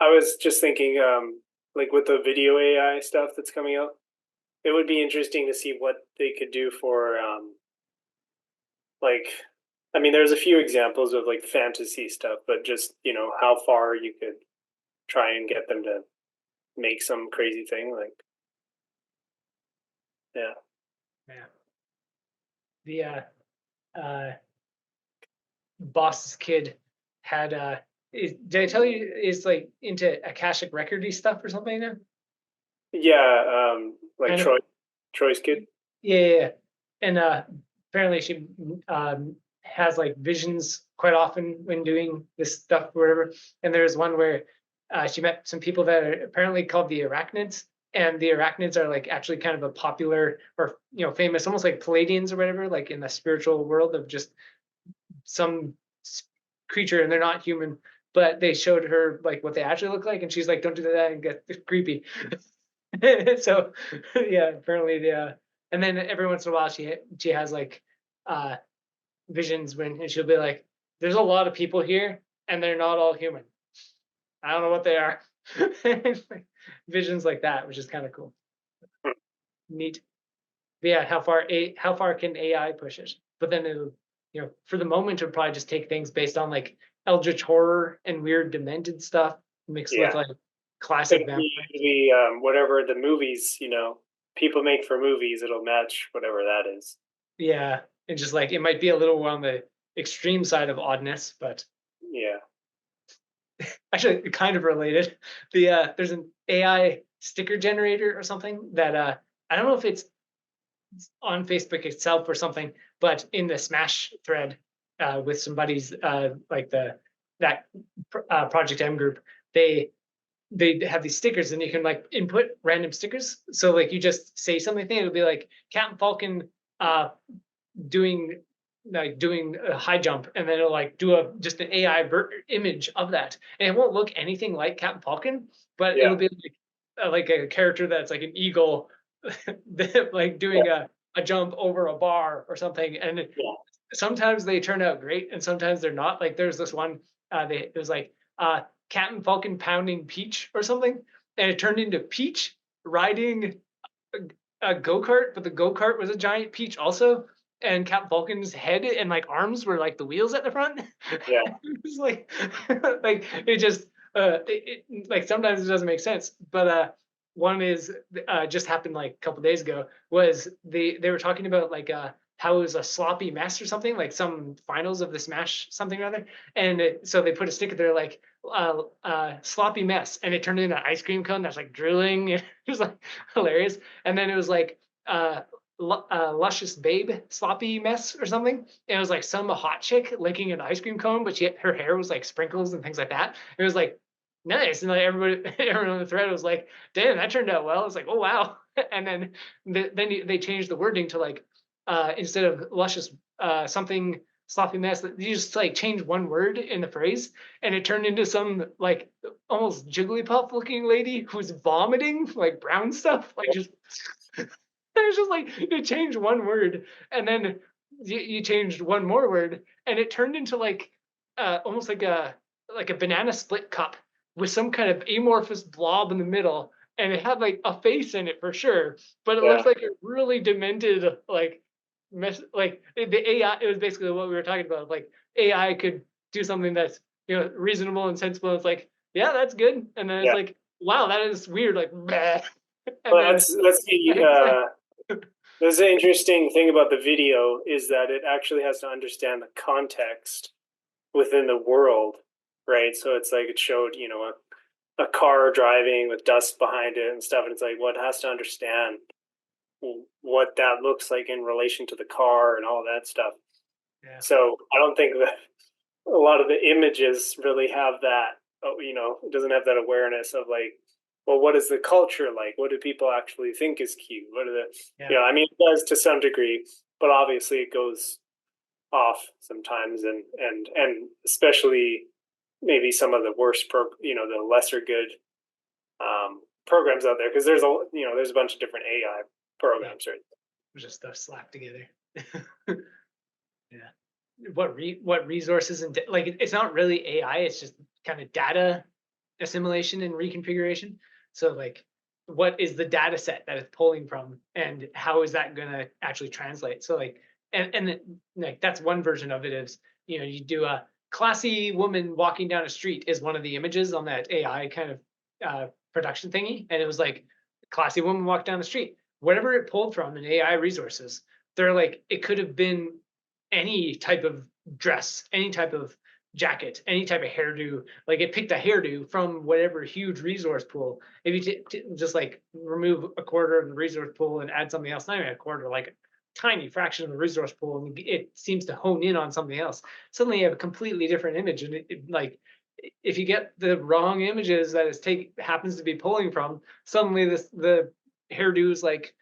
I was just thinking, like with the video AI stuff that's coming out, it would be interesting to see what they could do for, like, I mean, there's a few examples of like fantasy stuff, but just, how far you could try and get them to make some crazy thing. Like, yeah. Yeah. The uh boss's kid had did I tell you is like into Akashic recordy stuff or something now? Yeah. Like Kind of. Troy's kid. Yeah, yeah, yeah. And apparently she has like visions quite often when doing this stuff or whatever. And there's one where she met some people that are apparently called the arachnids. And the arachnids are like actually kind of a popular or famous, almost like Palladians or whatever, like in the spiritual world of just some creature, and they're not human. But they showed her like what they actually look like, and she's like, "Don't do that and get creepy." So yeah, apparently and then every once in a while she has like uh visions when, and she'll be like, "There's a lot of people here, and they're not all human. I don't know what they are." Visions like that, which is kind of cool, neat. But yeah, how far can AI push it? But then it'll, for the moment, it'll probably just take things based on like eldritch horror and weird demented stuff mixed with Yeah. like classic It'll be vampires. whatever the movies, people make for movies, it'll match whatever that is. Yeah, and just like it might be a little on the extreme side of oddness, but Yeah. actually kind of related. There's an AI sticker generator or something that I don't know if it's on Facebook itself or something, but in the Smash thread with some buddies, like that Project M group, they have these stickers, and you can like input random stickers. So like you just say something, it'll be like Captain Falcon uh, doing doing a high jump, and then it'll like do a just an AI image of that, and it won't look anything like Captain Falcon, but Yeah. it'll be like a character that's like an eagle, like Yeah. doing a jump over a bar or something. And Yeah. sometimes they turn out great, and sometimes they're not. Like there's this one, it was like Captain Falcon pounding Peach or something, and it turned into Peach riding a go-kart, but the go-kart was a giant peach also, and Captain Falcon's head and like arms were like the wheels at the front. Yeah. It was like like it just like sometimes it doesn't make sense. But one is just happened like a couple days ago, was they were talking about like how it was a sloppy mess or something, like some finals of the Smash something or other. And so they put a sticker there like sloppy mess, and it turned into an ice cream cone that's like drooling. It was like hilarious. And then it was like luscious babe sloppy mess or something. And it was like some hot chick licking an ice cream cone, but her hair was like sprinkles and things like that. It was like nice, and like everybody, everyone on the thread was like, "Damn, that turned out well." It's like, "Oh wow!" And then they changed the wording to like instead of luscious something sloppy mess, you just like change one word in the phrase, and it turned into some like almost Jigglypuff looking lady who's vomiting like brown stuff, like just it's just like you change one word, and then you changed one more word, and it turned into like almost like a banana split cup with some kind of amorphous blob in the middle, and it had like a face in it for sure, but it Yeah. looked like a really demented like mess. Like the AI, it was basically what we were talking about. Like AI could do something that's reasonable and sensible. It's like, yeah, that's good, and then it's Yeah. like, wow, that is weird. Like, bleh. And Well, then that's the it's like, that's the interesting thing about the video is that it actually has to understand the context within the world, right? So it's like it showed, a car driving with dust behind it and stuff, and it's like, well, it has to understand what that looks like in relation to the car and all that stuff. yeah. So I don't think that a lot of the images really have that. It doesn't have that awareness of like, well, what is the culture like? What do people actually think is cute? What are the, Yeah. I mean, it does to some degree, but obviously it goes off sometimes, and especially maybe some of the worst the lesser good programs out there, because there's a bunch of different AI Yeah. programs, right? Just stuff slapped together. Yeah. What resources and like it's not really AI, it's just kind of data assimilation and reconfiguration. So like, what is the data set that it's pulling from, and how is that going to actually translate? So like, like that's one version of it is, you do a classy woman walking down a street is one of the images on that AI kind of production thingy, and it was like classy woman walked down the street. Whatever it pulled from in AI resources, they're like it could have been any type of dress, any type of jacket, any type of hairdo. Like it picked a hairdo from whatever huge resource pool. If you just like remove a quarter of the resource pool and add something else, not even a quarter, like a tiny fraction of the resource pool, and it seems to hone in on something else. Suddenly you have a completely different image, and like if you get the wrong images that it's take happens to be pulling from, suddenly the hairdo is like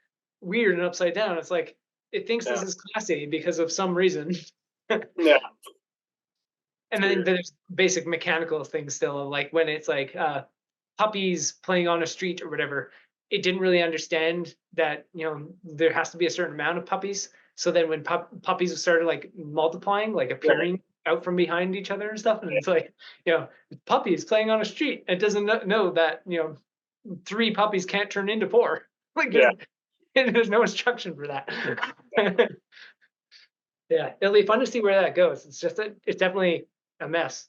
weird and upside down. It's like it thinks Yeah. this is classy because of some reason. Yeah. And It's then weird. there's basic mechanical things still, like when it's like puppies playing on a street or whatever. It didn't really understand that there has to be a certain amount of puppies. So then when puppies started like multiplying, like Right. appearing out from behind each other and stuff, and Yeah. it's like puppies playing on a street. It doesn't know that three puppies can't turn into four. Like Yeah. there's no instruction for that. Yeah, it'll be fun to see where that goes. It's definitely a mess.